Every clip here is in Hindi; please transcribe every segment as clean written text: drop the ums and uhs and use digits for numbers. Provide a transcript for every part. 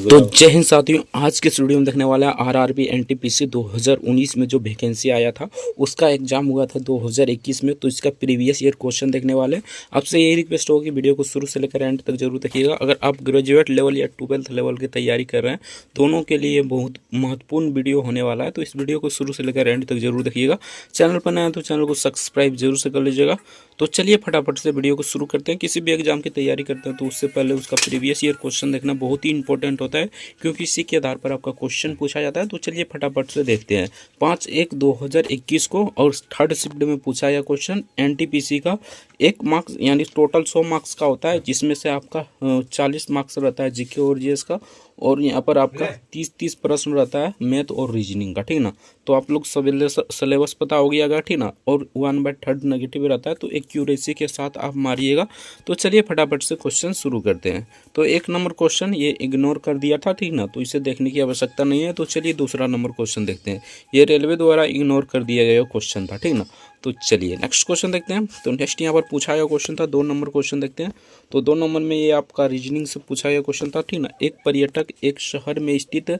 तो जय हिंद साथियों, आज के इस वीडियो में देखने वाला है आरआरबी एनटीपीसी 2019 में जो वैकेंसी आया था उसका एग्जाम हुआ था 2021 में। तो इसका प्रीवियस ईयर क्वेश्चन देखने वाले हैं। आपसे यही रिक्वेस्ट होगी वीडियो को शुरू से लेकर एंड तक जरूर देखिएगा। अगर आप ग्रेजुएट लेवल या 12th लेवल की तैयारी कर रहे हैं, दोनों के लिए बहुत महत्वपूर्ण वीडियो होने वाला है। तो इस वीडियो को शुरू से लेकर एंड तक जरूर देखिएगा। चैनल पर नया है तो चैनल को सब्सक्राइब जरूर से कर लीजिएगा। तो चलिए फटाफट से वीडियो को शुरू करते हैं। किसी भी एग्जाम की तैयारी करते हैं तो उससे पहले उसका प्रीवियस ईयर क्वेश्चन देखना बहुत ही इंपॉर्टेंट होता है, क्योंकि इसी के आधार पर आपका क्वेश्चन पूछा जाता है। तो चलिए फटाफट से देखते हैं। 5/1/2021 को और थर्ड शिफ्ट में पूछा गया क्वेश्चन एनटीपीसी का 1 मार्क्स यानी टोटल 100 मार्क्स का होता है, जिसमें से आपका 40 मार्क्स रहता है जीके और जीएस का, और यहाँ पर आपका 30 प्रश्न रहता है मैथ और रीजनिंग का, ठीक ना। तो आप लोग सिलेबस पता हो गया, ठीक ना। और 1/3 नेगेटिव रहता है, तो एक्यूरेसी के साथ आप मारिएगा। तो चलिए फटाफट से क्वेश्चन शुरू करते हैं। तो 1 नंबर क्वेश्चन ये इग्नोर कर दिया था, ठीक ना, तो इसे देखने की आवश्यकता नहीं है। तो चलिए दूसरा नंबर क्वेश्चन देखते हैं। ये रेलवे द्वारा इग्नोर कर दिया गया क्वेश्चन था, ठीक ना। तो चलिए नेक्स्ट क्वेश्चन देखते हैं। तो नेक्स्ट यहाँ पर पूछा गया क्वेश्चन था 2 नंबर क्वेश्चन देखते हैं। तो 2 नंबर में ये आपका रीजनिंग से पूछा गया क्वेश्चन था, ठीक ना। एक पर्यटक एक शहर में स्थित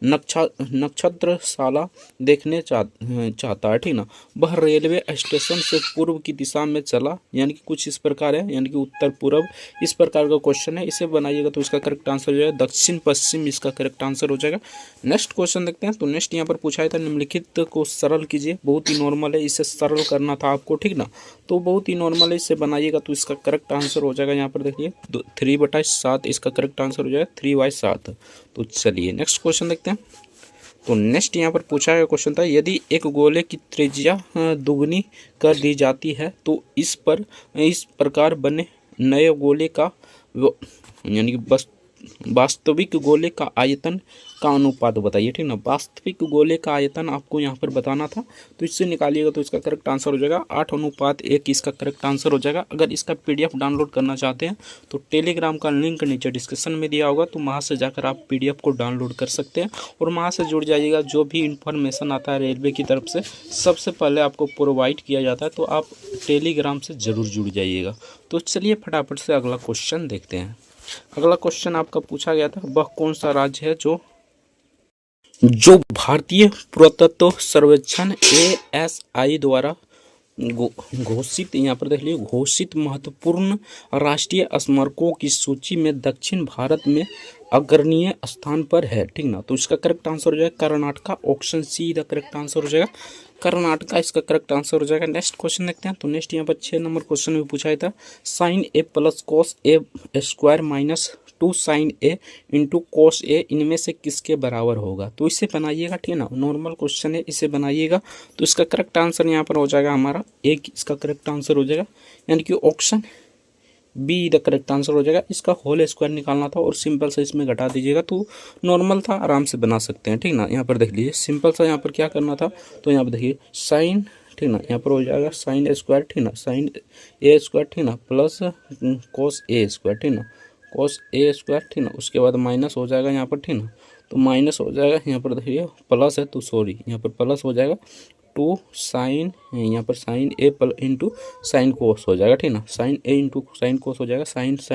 नक्षत्रशाला देखने चाहता है, ठीक ना। वह रेलवे स्टेशन से पूर्व की दिशा में चला, यानी कि कुछ इस प्रकार है, यानी कि उत्तर पूर्व, इस प्रकार का क्वेश्चन है। इसे बनाइएगा तो इसका करेक्ट आंसर हो जाएगा दक्षिण पश्चिम, इसका करेक्ट आंसर हो जाएगा। नेक्स्ट क्वेश्चन देखते हैं। तो नेक्स्ट यहाँ पर पूछा था निम्नलिखित को सरल कीजिए। बहुत ही नॉर्मल है, इसे सरल करना था आपको, ठीक ना। तो बहुत ही नॉर्मल है, इसे बनाइएगा तो इसका करेक्ट आंसर हो जाएगा। यहाँ पर देखिए 3/7 इसका करेक्ट आंसर हो जाएगा 3/7। तो चलिए नेक्स्ट क्वेश्चन देखते हैं। तो नेक्स्ट यहाँ पर पूछा गया क्वेश्चन था यदि एक गोले की त्रिज्या दुगनी कर दी जाती है तो इस प्रकार बने नए गोले का यानी कि बस वास्तविक गोले का आयतन का अनुपात बताइए, ठीक ना। वास्तविक गोले का आयतन आपको यहाँ पर बताना था, तो इससे निकालिएगा तो इसका करेक्ट आंसर हो जाएगा 8:1 इसका करेक्ट आंसर हो जाएगा। अगर इसका पीडीएफ डाउनलोड करना चाहते हैं तो टेलीग्राम का लिंक नीचे डिस्क्रिप्शन में दिया होगा, तो वहाँ से जाकर आप पीडीएफ को डाउनलोड कर सकते हैं और वहाँ से जुड़ जाइएगा। जो भी इंफॉर्मेशन आता है रेलवे की तरफ से सबसे पहले आपको प्रोवाइड किया जाता है, तो आप टेलीग्राम से ज़रूर जुड़ जाइएगा। तो चलिए फटाफट से अगला क्वेश्चन देखते हैं। अगला क्वेश्चन आपका पूछा गया था वह कौन सा राज्य है जो भारतीय पुरातत्व सर्वेक्षण ASI द्वारा घोषित, यहाँ पर देख लीजिए, घोषित महत्वपूर्ण राष्ट्रीय स्मारकों की सूची में दक्षिण भारत में अग्रणीय स्थान पर है, ठीक ना। तो इसका करेक्ट आंसर हो जाएगा कर्नाटका। ऑप्शन सी का करेक्ट आंसर हो जाएगा कर्नाटका, इसका करेक्ट आंसर हो जाएगा। नेक्स्ट क्वेश्चन देखते हैं। तो नेक्स्ट यहाँ पर 6 नंबर क्वेश्चन में पूछा था sin A + cos A² - 2 sin A × cos A इनमें से किसके बराबर होगा। तो इसे बनाइएगा, ठीक है ना। नॉर्मल क्वेश्चन है, इसे बनाइएगा तो इसका करेक्ट आंसर यहाँ पर हो जाएगा हमारा एक, इसका करेक्ट आंसर हो जाएगा, यानी कि option be the correct answer हो जाएगा। इसका होल स्क्वायर निकालना था और सिंपल सा इसमें घटा दीजिएगा, तो नॉर्मल था, आराम से बना सकते हैं, ठीक ना। यहाँ पर देख लीजिए सिंपल सा यहाँ पर क्या करना था, तो यहाँ पर देखिए साइन, ठीक ना, यहाँ पर हो जाएगा sin A², ठीक ना, sin A², ठीक ना, प्लस cos A², ठीक ना, cos A², ठीक ना। उसके बाद माइनस हो जाएगा यहाँ पर, ठीक ना, तो माइनस हो जाएगा यहाँ पर देखिए प्लस है तो सॉरी यहाँ पर प्लस हो जाएगा 2 sin, यहाँ पर sin A × sin cos हो जाएगा, ठीक ना। sin A × sin cos हो जाएगा, sin A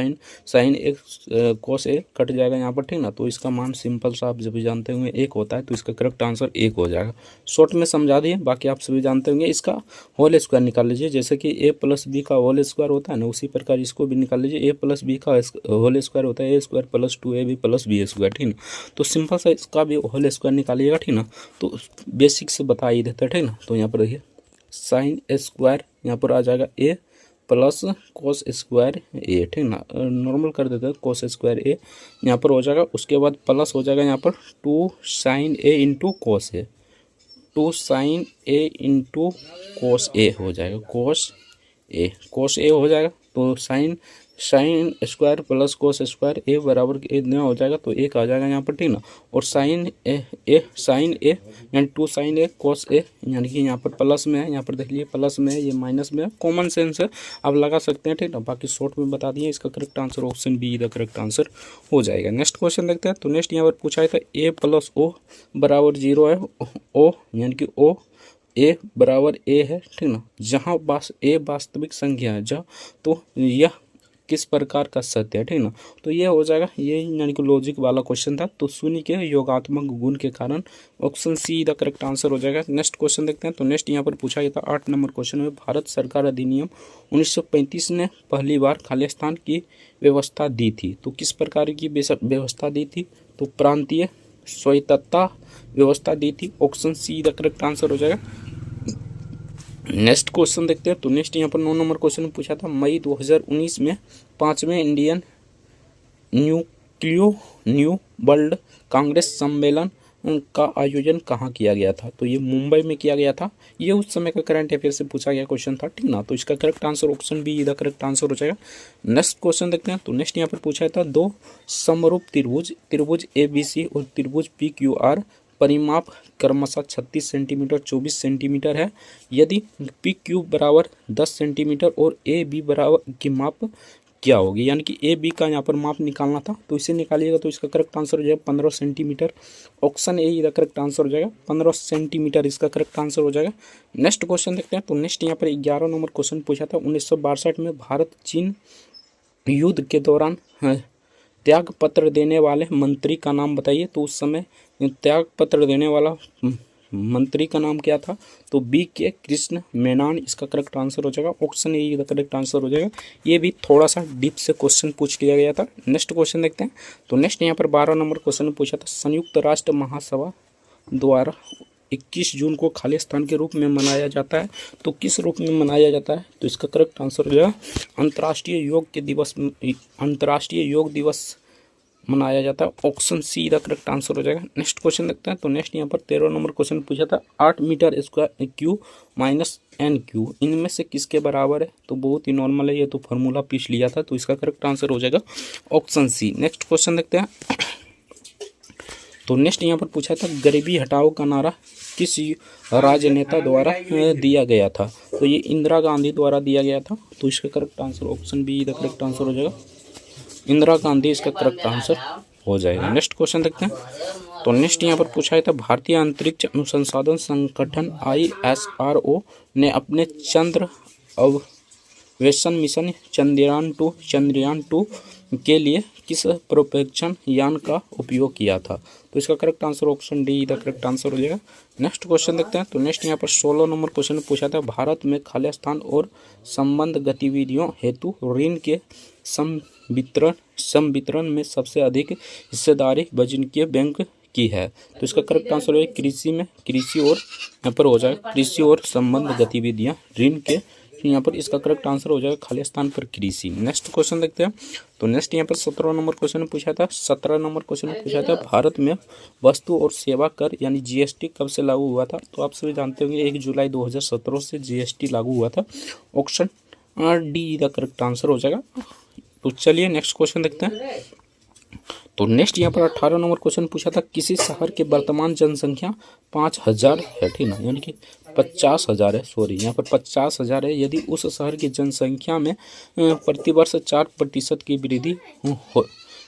cos A cut जाएगा यहाँ पर, ठीक ना। तो इसका मान सिंपल सा आप जब भी जानते होंगे 1 होता है, तो इसका करेक्ट आंसर 1 हो जाएगा। शॉर्ट में समझा दिए, बाकी आप सभी जानते होंगे। इसका होल स्क्वायर निकाल लीजिए, जैसे कि A + B का होल स्क्वायर होता है ना, उसी प्रकार इसको भी निकाल लीजिए। A + B का होल स्क्वायर होता है A² + 2AB + B², ठीक ना। तो सिंपल सा इसका भी होल स्क्वायर निकालिएगा, ठीक ना। तो बेसिक से बता ही देता है, ठीक ना। तो यहाँ पर देखिए sin A² यहाँ पर आ जाएगा A + cos A², ठीक ना। नॉर्मल कर देते हैं cos A² यहाँ पर हो जाएगा। उसके बाद प्लस हो जाएगा यहाँ पर 2 sin A × cos A, 2 sin A × cos A हो जाएगा, cos A हो जाएगा। तो sin A² + cos A² A बराबर इतना हो जाएगा, तो 1 आ जाएगा यहाँ पर, ठीक ना। और sin A यानी 2 sin A cos A, यानी कि यहाँ पर प्लस में है, यहाँ पर देख लीजिए प्लस में है, ये माइनस में है। कॉमन सेंस है, आप लगा सकते हैं, ठीक ना। बाकी शॉर्ट में बता दिए, इसका correct answer option be the correct answer हो जाएगा। नेक्स्ट क्वेश्चन देखते हैं। तो नेक्स्ट यहाँ पर पूछा है था A + O = 0 है, O यानी कि O A = A है, ठीक ना। जहाँ A वास्तविक संख्या है, जहाँ तो यह किस प्रकार का सत्य है, ठीक ना। तो ये हो जाएगा, ये यानी कि लॉजिक वाला क्वेश्चन था। तो शून्य के योगात्मक गुण के कारण option C the correct answer हो जाएगा। नेक्स्ट क्वेश्चन देखते हैं। तो नेक्स्ट यहाँ पर पूछा गया था 8 नंबर क्वेश्चन में, भारत सरकार अधिनियम 1935 ने पहली बार खालिस्तान की व्यवस्था दी थी। तो किस प्रकार की व्यवस्था दी थी? तो प्रांतीय स्वायत्तता व्यवस्था दी थी। Option C the correct answer हो जाएगा। नेक्स्ट क्वेश्चन देखते हैं। तो नेक्स्ट यहाँ पर 9 नंबर क्वेश्चन पूछा था, मई 2019 में 5वें इंडियन न्यू वर्ल्ड कांग्रेस सम्मेलन का आयोजन कहाँ किया गया था? तो ये मुंबई में किया गया था। ये उस समय का करंट अफेयर से पूछा गया क्वेश्चन था, ठीक ना। तो इसका करेक्ट आंसर ऑप्शन बी इधर करेक्ट आंसर हो जाएगा। नेक्स्ट क्वेश्चन देखते हैं। तो नेक्स्ट यहाँ पर पूछा था, दो समरूप त्रिभुज ABC और त्रिभुज PQR परिमाप क्रमशः 36 सेंटीमीटर 24 सेंटीमीटर है। यदि PQ बराबर 10 सेंटीमीटर और AB बराबर की माप क्या होगी? यानी कि AB का यहाँ पर माप निकालना था, तो इसे निकालिएगा तो इसका करेक्ट आंसर हो जाएगा 15 सेंटीमीटर। ऑप्शन ए इसका करेक्ट आंसर हो जाएगा, 15 सेंटीमीटर इसका करेक्ट आंसर हो जाएगा। नेक्स्ट क्वेश्चन देखते हैं। तो नेक्स्ट यहाँ पर 11 नंबर क्वेश्चन पूछा था, 1962 में भारत चीन युद्ध के दौरान त्याग पत्र देने वाले मंत्री का नाम बताइए। तो उस समय त्याग पत्र देने वाला मंत्री का नाम क्या था? तो BK कृष्ण मेनन इसका करेक्ट आंसर हो जाएगा। ऑप्शन ए का करेक्ट आंसर हो जाएगा। ये भी थोड़ा सा डीप से क्वेश्चन पूछ लिया गया था। नेक्स्ट क्वेश्चन देखते हैं। तो नेक्स्ट यहाँ पर 12 नंबर क्वेश्चन पूछा था, संयुक्त राष्ट्र महासभा द्वारा 21 जून को खालिस्तान के रूप में मनाया जाता है। तो किस रूप में मनाया जाता है? तो इसका करेक्ट आंसर हो जाएगा अंतर्राष्ट्रीय योग दिवस मनाया जाता है। ऑप्शन सी का करेक्ट आंसर हो जाएगा। नेक्स्ट क्वेश्चन देखते हैं। तो नेक्स्ट यहाँ पर 13 नंबर क्वेश्चन पूछा था, 8 metre square Q minus NQ इनमें से किसके बराबर है? तो बहुत ही नॉर्मल है, ये तो फार्मूला पीछ लिया था। तो इसका करेक्ट आंसर हो जाएगा ऑप्शन सी। नेक्स्ट क्वेश्चन देखते हैं। तो नेक्स्ट यहाँ पर पूछा था, गरीबी हटाओ का नारा किस राजनेता द्वारा दिया गया था? तो ये इंदिरा गांधी द्वारा दिया गया था। तो इसका करेक्ट आंसर ऑप्शन बी का करेक्ट आंसर हो जाएगा, इंदिरा गांधी इसका करेक्ट आंसर हो जाएगा। नेक्स्ट क्वेश्चन देखते हैं। तो नेक्स्ट यहाँ पर पूछा था, भारतीय अंतरिक्ष अनुसंधान संगठन ISRO ने अपने चंद्र अववेषण मिशन चंद्रयान 2 के लिए किस प्रक्षेपण यान का उपयोग किया था? तो इसका correct answer option D the correct answer हो जाएगा। नेक्स्ट क्वेश्चन देखते हैं। तो नेक्स्ट यहाँ पर 16 नंबर क्वेश्चन पूछा था, भारत में खालिस्तान और संबंध गतिविधियों हेतु ऋण के संवितरण में सबसे अधिक हिस्सेदारी वाणिज्य बैंक की है। तो इसका करेक्ट आंसर है कृषि और यहाँ पर हो जाएगा कृषि और संबंध गतिविधियाँ ऋण के, यहाँ पर इसका करेक्ट आंसर हो जाएगा खालिस्तान पर कृषि। नेक्स्ट क्वेश्चन देखते हैं। तो नेक्स्ट यहाँ पर 17 नंबर क्वेश्चन पूछा था, 17 नंबर क्वेश्चन पूछा था, भारत में वस्तु और सेवा कर यानी GST कब से लागू हुआ था? तो आप सभी जानते होंगे 1 जुलाई 2017 से GST लागू हुआ था। ऑप्शन डी का करेक्ट आंसर हो जाएगा। तो चलिए नेक्स्ट क्वेश्चन देखते हैं। तो नेक्स्ट यहाँ पर 18 नंबर क्वेश्चन पूछा था, किसी शहर की वर्तमान जनसंख्या 5000 है, ठीक ना, यानी कि 50,000 है, सॉरी यहाँ पर 50,000 है। यदि उस शहर की जनसंख्या में प्रतिवर्ष 4% की वृद्धि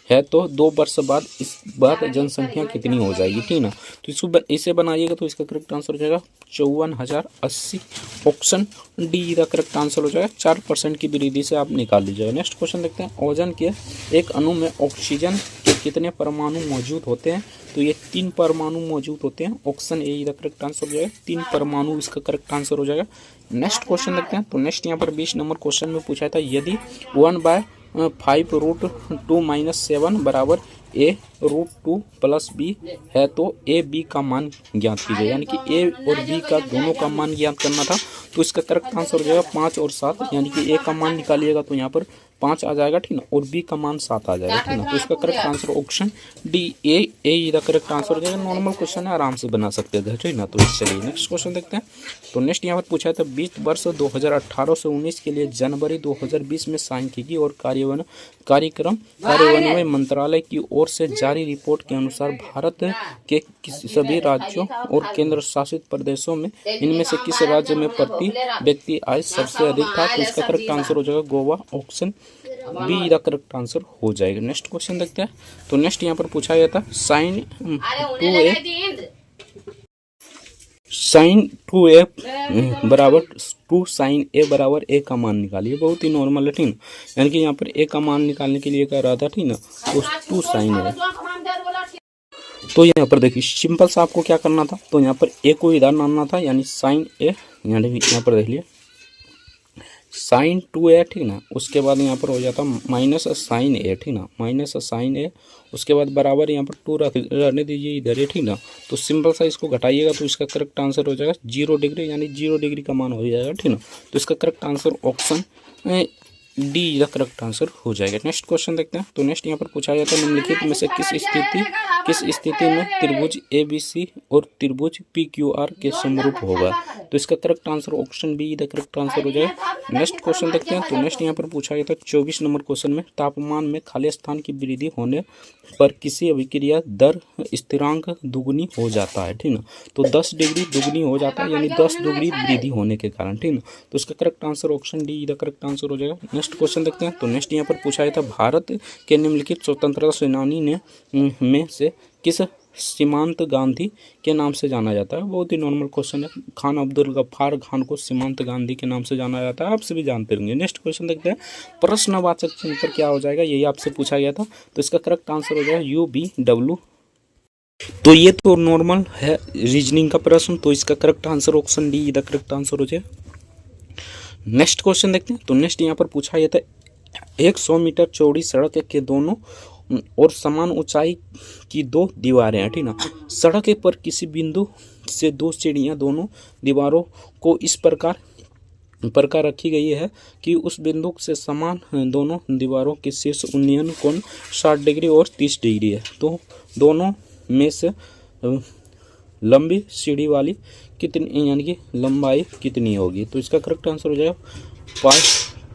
है तो 2 वर्ष बाद इस बार जनसंख्या कितनी हो जाएगी, ठीक ना। तो इसे बनाइएगा तो इसका करेक्ट आंसर हो जाएगा 54,080। ऑप्शन डी का करेक्ट आंसर हो जाएगा। 4% की वृद्धि से आप निकाल लीजिएगा। नेक्स्ट क्वेश्चन देखते हैं, ओजोन के एक अणु में ऑक्सीजन के कितने परमाणु मौजूद होते हैं? तो ये 3 परमाणु मौजूद होते हैं। ऑप्शन ए का करेक्ट आंसर हो जाएगा, 3 परमाणु इसका करेक्ट आंसर हो जाएगा। नेक्स्ट क्वेश्चन देखते हैं। तो नेक्स्ट यहाँ पर 20 नंबर क्वेश्चन में पूछा था, यदि 1/5√2 - 7 बराबर A√2 + B है तो AB का मान ज्ञात कीजिए, यानी कि A और B का दोनों का मान ज्ञात करना था। तो इसका करेक्ट आंसर हो जाएगा 5 और 7, यानी कि A का मान निकालिएगा तो यहाँ पर 5 आ जाएगा, ठीक ना, और B का मान 7 आ जाएगा, ठीक ना। तो इसका correct answer option D A का करेक्ट आंसर हो जाएगा। नॉर्मल क्वेश्चन है, आराम से बना सकते हैं, ठीक ना। तो चलिए नेक्स्ट क्वेश्चन देखते हैं। तो नेक्स्ट यहाँ पर पूछा था, वित्त वर्ष 2018 से 19 के लिए जनवरी 2020 में सांख्यिकी और कार्यान्वयन मंत्रालय की ओर से जारी रिपोर्ट के अनुसार भारत के सभी राज्यों और केंद्र शासित प्रदेशों में इनमें से किस राज्य में प्रति व्यक्ति आय सबसे अधिक था? तो इसका करेक्ट आंसर हो जाएगा गोवा। ऑप्शन बी का करेक्ट आंसर हो जाएगा। नेक्स्ट क्वेश्चन देखते हैं। तो नेक्स्ट यहाँ पर पूछा गया था, साइन 2a बराबर 2 sin a बराबर a का मान निकालिए। बहुत ही नॉर्मल है, ठीक ना। यानी कि यहाँ पर a का मान निकालने के लिए कह रहा था, ठीक ना, तो 2 sin a। तो यहाँ पर देखिए सिंपल सा आपको क्या करना था, तो यहाँ पर a को इधर लाना था, यानी sin a, यानी यहाँ पर देख लिए sin 2a, ठीक ना। उसके बाद यहाँ पर हो जाता माइनस sin a, ठीक ना, माइनस sin a। उसके बाद बराबर यहाँ पर 2 रहने दीजिए इधर है, ठीक ना। तो सिंपल सा इसको घटाइएगा तो इसका करेक्ट आंसर हो जाएगा 0 डिग्री, यानी 0 डिग्री का मान हो जाएगा, ठीक ना। तो इसका correct answer option D the correct answer हो जाएगा। नेक्स्ट क्वेश्चन देखते हैं। तो नेक्स्ट यहाँ पर पूछा जाता है निम्नलिखित में से किस स्थिति में त्रिभुज ABC और त्रिभुज PQR के समरूप होगा। तो इसका correct answer option be the correct answer हो जाएगा। नेक्स्ट क्वेश्चन देखते हैं। तो नेक्स्ट यहाँ पर पूछा जाता है 24 नंबर क्वेश्चन में तापमान में खाली स्थान की वृद्धि होने पर किसी अभिक्रिया दर स्थिरांक दुगुनी हो जाता है, ठीक ना। तो 10 डिग्री दुगुनी हो जाता है, यानी 10 डिग्री वृद्धि होने के कारण, ठीक ना। तो इसका correct answer option D the correct answer हो जाएगा। नेक्स्ट क्वेश्चन देखते हैं। तो नेक्स्ट यहाँ पर पूछा जाता है भारत के निम्नलिखित स्वतंत्रता सेनानी ने में से किस सीमांत गांधी के नाम से जाना जाता है। बहुत ही नॉर्मल क्वेश्चन है। खान अब्दुल गफ्फार खान को सीमांत गांधी के नाम से जाना जाता है, आप सभी जानते होंगे। नेक्स्ट क्वेश्चन देखते हैं। प्रश्नवाचक चिन्ह पर क्या हो जाएगा, यही आपसे पूछा गया था। तो इसका करेक्ट आंसर हो जाएगा UBW। तो ये तो नॉर्मल है रीजनिंग का प्रश्न, तो इसका correct answer option D the correct answer हो जाएगा। नेक्स्ट क्वेश्चन देखते हैं। तो नेक्स्ट यहाँ पर पूछा गया था 100 मीटर चौड़ी सड़क के दोनों और समान ऊंचाई की 2 दीवारें हैं, ठीक ना। सड़क पर किसी बिंदु से 2 सीढ़ियां दोनों दीवारों को इस प्रकार रखी गई है कि उस बिंदु से समान दोनों दीवारों के शीर्ष उन्नयन कोण 60 डिग्री और 30 डिग्री है। तो दोनों में से लंबी सीढ़ी वाली कितनी, यानी कि लंबाई कितनी होगी। तो इसका करेक्ट आंसर हो जाएगा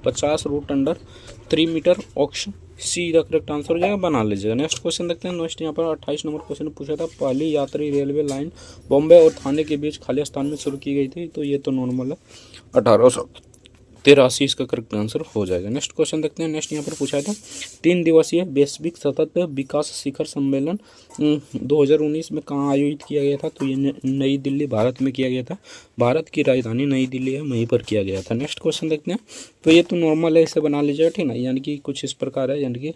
50√3 मीटर। Option C the correct answer हो जाएगा, बना लीजिएगा। नेक्स्ट क्वेश्चन देखते हैं। नेक्स्ट यहाँ पर 28 नंबर क्वेश्चन पूछा था पहली यात्री रेलवे लाइन बॉम्बे और थाने के बीच खाली स्थान में शुरू की गई थी। तो ये तो नॉर्मल है 1883 इसका करेक्ट आंसर हो जाएगा। नेक्स्ट क्वेश्चन देखते हैं। नेक्स्ट यहाँ पर पूछा था 3 दिवसीय वैश्विक सतत विकास शिखर सम्मेलन 2019 में कहाँ आयोजित किया गया था। तो ये नई दिल्ली भारत में किया गया था। भारत की राजधानी नई दिल्ली है, वहीं पर किया गया था। नेक्स्ट क्वेश्चन देखते हैं। तो ये तो नॉर्मल है, इसे बना लीजिएगा, ठीक ना। यानी कि कुछ इस प्रकार है, यानी कि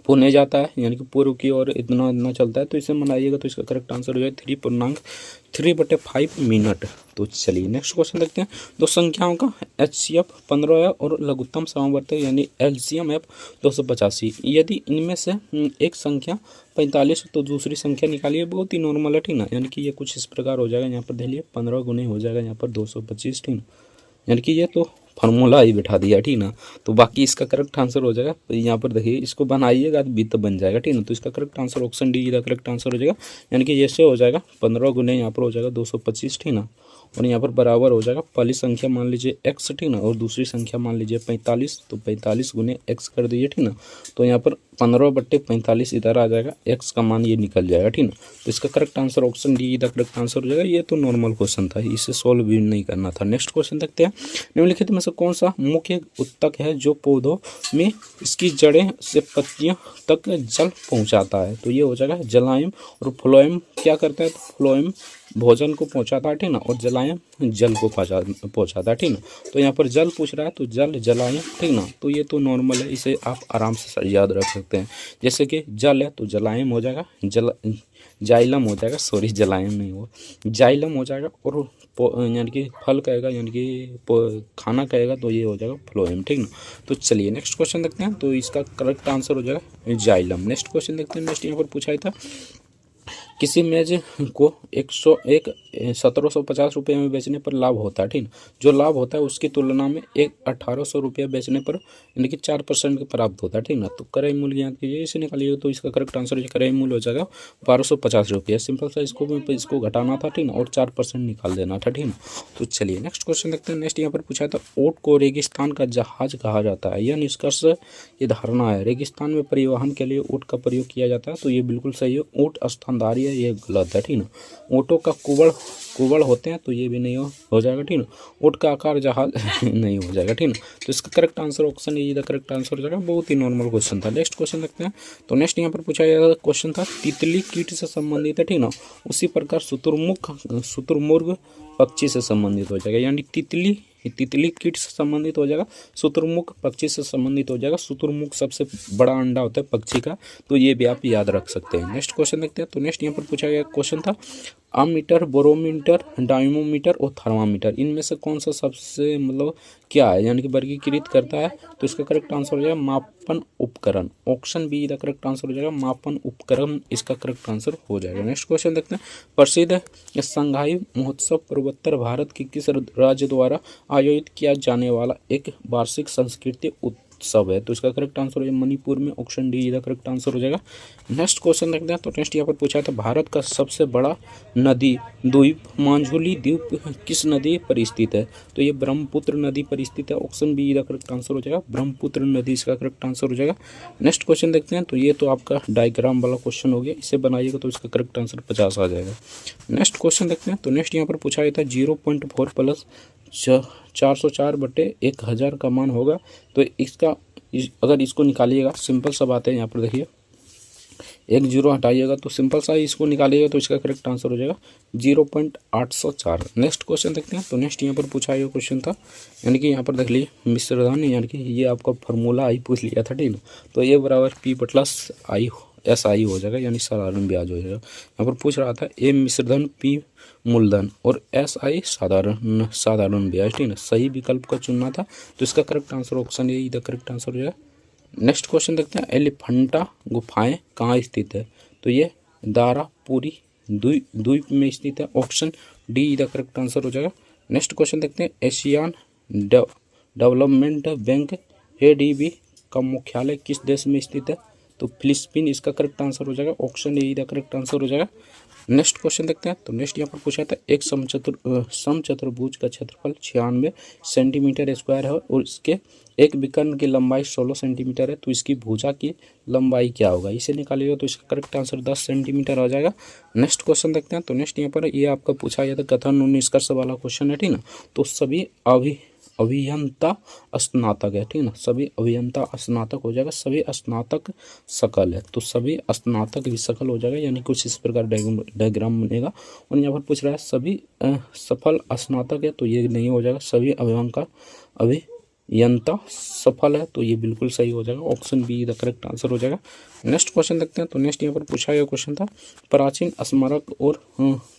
पुणे जाता है, यानी कि पूर्व की ओर इतना चलता है। तो इसे बनाइएगा तो इसका करेक्ट आंसर हो जाए 3.3/5 मिनट। तो चलिए नेक्स्ट क्वेश्चन देखते हैं। दो संख्याओं का HCF 15 है और लघुत्तम समावर्तक यानी LCM F 285। यदि इनमें से एक संख्या 45 तो दूसरी संख्या निकालिए। बहुत ही नॉर्मल है, ठीक ना। यानी कि ये कुछ इस प्रकार हो जाएगा। यहाँ पर देख लीजिए 15 गुने हो जाएगा यहाँ पर 225, ठीक ना। यानी कि ये तो फार्मूला ही बैठा दिया, ठीक ना। तो बाकी इसका करेक्ट आंसर हो जाएगा। तो यहाँ पर देखिए इसको बनाइएगा तो भी तो बन जाएगा, ठीक ना। तो इसका करेक्ट आंसर ऑप्शन डी का करेक्ट आंसर हो जाएगा। यानी कि जैसे हो जाएगा 15 गुने यहाँ पर हो जाएगा 225, ठीक ना। और यहाँ पर बराबर हो जाएगा पहली संख्या मान लीजिए x, ठीक ना, और दूसरी संख्या मान लीजिए 45। तो 45 गुने x कर दीजिए, ठीक ना। तो यहाँ पर 15/45 इधर आ जाएगा, x का मान ये निकल जाएगा, ठीक ना। तो इसका correct answer option D the correct answer हो जाएगा। ये तो नॉर्मल क्वेश्चन था, इसे सॉल्व भी नहीं करना था। नेक्स्ट क्वेश्चन देखते हैं। निम्नलिखित में से कौन सा मुख्य उत्तक है जो पौधों में इसकी जड़ें से पत्तियों तक जल पहुँचाता है। तो ये हो जाएगा जलायम। और फ्लोएम क्या करता है, तो फ्लोएम भोजन को पहुंचाता है, ठीक ना, और जलायम जल को पहुंचाता है, ठीक ना। तो यहाँ पर जल पूछ रहा है तो जल जलायम, ठीक ना। तो ये तो नॉर्मल है, इसे आप आराम से याद रख सकते हैं। जैसे कि जल है तो जलायम हो जाएगा, जाइलम हो जाएगा, सॉरी जलायम नहीं हो, जाइलम हो जाएगा। और यानी कि फल कहेगा, यानी कि खाना कहेगा तो ये हो जाएगा फ्लोएम, ठीक ना। तो चलिए नेक्स्ट क्वेश्चन देखते हैं। तो इसका करेक्ट आंसर हो जाएगा जाइलम। नेक्स्ट क्वेश्चन देखते हैं। नेक्स्ट यहाँ पर पूछा था किसी मेज को 1750 रुपये में बेचने पर लाभ होता है, ठीक। जो लाभ होता है उसकी तुलना में 1800 रुपया बेचने पर यानी कि 4% प्राप्त होता है, ठीक ना। तो क्रय मूल्य याद कीजिए, इसे निकालिए तो इसका करेक्ट आंसर क्रय मूल्य हो जाएगा 1250 रुपया। सिंपल सा इसको घटाना था, ठीक ना, और 4% निकाल देना था, ठीक ना। तो चलिए नेक्स्ट क्वेश्चन देखते हैं। नेक्स्ट यहाँ पर पूछा था ऊँट को रेगिस्तान का जहाज कहा जाता है। यह निष्कर्ष ये धारणा है रेगिस्तान में परिवहन के लिए ऊँट का प्रयोग किया जाता है। तो ये बिल्कुल सही है। ऊँट स्तनधारी है, है, ये गलत है, ठीक ना। ऊँटों का कुबड़ होते हैं, तो ये भी नहीं हो जाएगा, ठीक ना। ऊँट का आकार जहाज नहीं हो जाएगा, ठीक ना। तो इसका correct answer option A the correct answer हो जाएगा। बहुत ही नॉर्मल क्वेश्चन था। नेक्स्ट क्वेश्चन देखते हैं। तो नेक्स्ट यहाँ पर पूछा गया क्वेश्चन था, तितली कीट से संबंधित है, ठीक ना। उसी प्रकार शुतुरमुर्ग पक्षी से संबंधित हो जाएगा, यानी तितली कीट से संबंधित हो जाएगा, शुतुरमुर्ग पक्षी से संबंधित हो जाएगा। शुतुरमुर्ग सबसे बड़ा अंडा होता है पक्षी का, तो ये भी आप याद रख सकते हैं। नेक्स्ट क्वेश्चन देखते हैं। तो नेक्स्ट यहाँ पर पूछा गया क्वेश्चन था, अमीटर, बोरोमीटर, डायमोमीटर और थर्मामीटर, इनमें से कौन सा सबसे मतलब क्या है, यानी कि वर्गीकृत करता है। तो इसका करेक्ट आंसर हो जाएगा मापन उपकरण। ऑप्शन बी का करेक्ट आंसर हो जाएगा मापन उपकरण, इसका करेक्ट आंसर हो जाएगा। नेक्स्ट क्वेश्चन देखते हैं। प्रसिद्ध संघाई महोत्सव पूर्वोत्तर भारत के किस राज्य द्वारा आयोजित किया जाने वाला एक वार्षिक सांस्कृतिक उत्सव है। तो इसका करेक्ट आंसर हो जाएगा मणिपुर में। ऑप्शन डी इधर करेक्ट आंसर हो जाएगा। नेक्स्ट क्वेश्चन देखते हैं। तो नेक्स्ट यहाँ पर पूछा था, भारत का सबसे बड़ा नदी द्वीप मांझुली द्वीप किस नदी पर स्थित है। तो ये ब्रह्मपुत्र नदी पर स्थित है। ऑप्शन बी इधर करेक्ट आंसर हो जाएगा ब्रह्मपुत्र नदी, इसका करेक्ट आंसर हो जाएगा। नेक्स्ट क्वेश्चन देखते हैं। तो ये तो आपका डायग्राम वाला क्वेश्चन हो गया, इसे बनाइएगा तो इसका करेक्ट आंसर 50 आ जाएगा। नेक्स्ट क्वेश्चन देखते हैं। तो नेक्स्ट यहाँ पर पूछा गया था 0.4 प्लस 404/1000 का मान होगा। तो इसका अगर इसको निकालिएगा, सिंपल सा बात है, यहाँ पर देखिए 1 0 हटाइएगा तो सिंपल सा इसको निकालिएगा, तो इसका करेक्ट आंसर हो जाएगा 0.804। नेक्स्ट क्वेश्चन देखते हैं। तो नेक्स्ट यहाँ पर पूछा गया क्वेश्चन था, यानी कि यहाँ पर देख लीजिए मिश्रधन, यानी कि ये आपका फार्मूला आई पूछ लिया था, ठीक ना। तो ये बराबर P+SI हो जाएगा, यानी साधारण ब्याज हो जाएगा। यहाँ पर पूछ रहा था ए मिश्रधन, P मूलधन और SI साधारण ब्याज, ठीक ना। सही विकल्प का चुनना था, तो इसका करेक्ट आंसर ऑप्शन ए इधर करेक्ट आंसर हो जाएगा। नेक्स्ट क्वेश्चन देखते हैं। एलिफेंटा गुफाएं कहाँ स्थित है। तो ये दारापुरी द्वीप में स्थित है। ऑप्शन डी इधर करेक्ट आंसर हो जाएगा। नेक्स्ट क्वेश्चन देखते हैं। एशियन डेवलपमेंट बैंक ADB का मुख्यालय किस देश में स्थित है। तो फिलिपीन, इसका करेक्ट आंसर हो जाएगा। ऑप्शन ए इधर करेक्ट आंसर हो जाएगा। नेक्स्ट क्वेश्चन देखते हैं। तो नेक्स्ट यहाँ पर पूछा था, एक समचतुर्भुज का क्षेत्रफल 96 सेंटीमीटर स्क्वायर है और इसके एक विकर्ण की लंबाई 16 सेंटीमीटर है। तो इसकी भुजा की लंबाई क्या होगा, इसे निकालिएगा तो इसका करेक्ट आंसर 10 सेंटीमीटर आ जाएगा। नेक्स्ट क्वेश्चन देखते हैं। तो नेक्स्ट यहाँ पर ये आपका पूछा गया था कथन और निष्कर्ष वाला क्वेश्चन है, ठीक ना। तो सभी अभियंता स्नातक है, ठीक ना। सभी अभियंता स्नातक हो जाएगा, सभी स्नातक सकल है, तो सभी स्नातक भी सकल हो जाएगा, यानी कुछ इस प्रकार डायग्राम बनेगा। और यहाँ पर पूछ रहा है सभी सफल स्नातक है, तो ये नहीं हो जाएगा। सभी अभियंता सफल है, तो ये बिल्कुल सही हो जाएगा। Option be the correct answer हो जाएगा। नेक्स्ट क्वेश्चन देखते हैं। तो नेक्स्ट यहाँ पर पूछा गया क्वेश्चन था, प्राचीन स्मारक और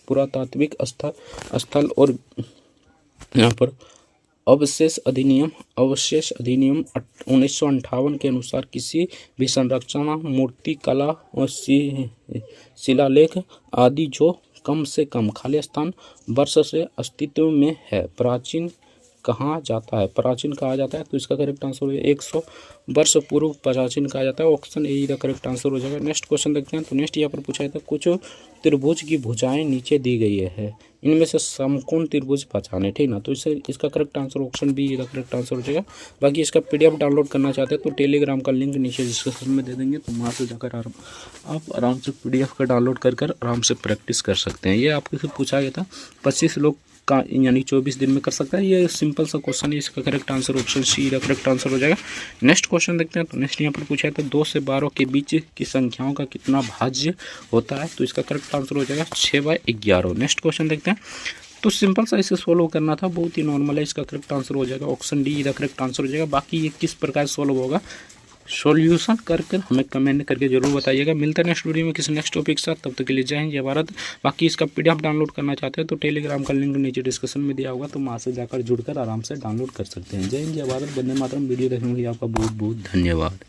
पुरातात्विक स्थल और यहाँ पर अवशेष अधिनियम 1958 के अनुसार किसी भी संरचना, मूर्ति, कला और शिलालेख आदि जो कम से कम खाली स्थान वर्ष से अस्तित्व में है, प्राचीन कहा जाता है। प्राचीन कहा जाता है, तो इसका करेक्ट आंसर हो जाएगा 100 वर्ष पूर्व प्राचीन कहा जाता है। ऑप्शन ए का करेक्ट आंसर हो जाएगा। नेक्स्ट क्वेश्चन देखते हैं। तो नेक्स्ट यहाँ पर पूछा जाता है, कुछ त्रिभुज की भुजाएं नीचे दी गई है, इनमें से समकोण त्रिभुज पहचाने, ठीक ना। तो इसका करेक्ट आंसर ऑप्शन बी का करेक्ट आंसर हो जाएगा। बाकी इसका PDF डाउनलोड करना चाहते हैं तो टेलीग्राम का लिंक नीचे डिस्क्रिप्शन में दे देंगे, तो वहाँ से जाकर आप आराम से PDF का डाउनलोड कर आराम से प्रैक्टिस कर सकते हैं। ये आपसे पूछा गया था 25 लोग का, यानी 24 दिन में कर सकता है। ये सिंपल सा क्वेश्चन है, इसका करेक्ट आंसर ऑप्शन सी का करेक्ट आंसर हो जाएगा। नेक्स्ट क्वेश्चन देखते हैं। तो नेक्स्ट यहाँ पर पूछा है, तो 2 से 12 के बीच की संख्याओं का कितना भाज्य होता है। तो इसका करेक्ट आंसर हो जाएगा 6/11। नेक्स्ट क्वेश्चन देखते हैं। तो सिंपल सा इसे सोल्व करना था, बहुत ही नॉर्मल है, इसका करेक्ट आंसर हो जाएगा। ऑप्शन डी का करेक्ट आंसर हो जाएगा। बाकी ये किस प्रकार सोल्व होगा, सॉल्यूशन करके हमें कमेंट करके जरूर बताइएगा। मिलते हैं नेक्स्ट वीडियो में किसी नेक्स्ट टॉपिक के साथ, तब तक के लिए जय हिंद जय भारत। बाकी इसका PDF डाउनलोड करना चाहते हैं तो टेलीग्राम का लिंक नीचे डिस्क्रिप्शन में दिया होगा, तो वहाँ से जाकर जुड़कर आराम से डाउनलोड कर सकते हैं। जय हिंद जय भारत, वंदे मातरम। वीडियो देखने के लिए आपका बहुत बहुत धन्यवाद।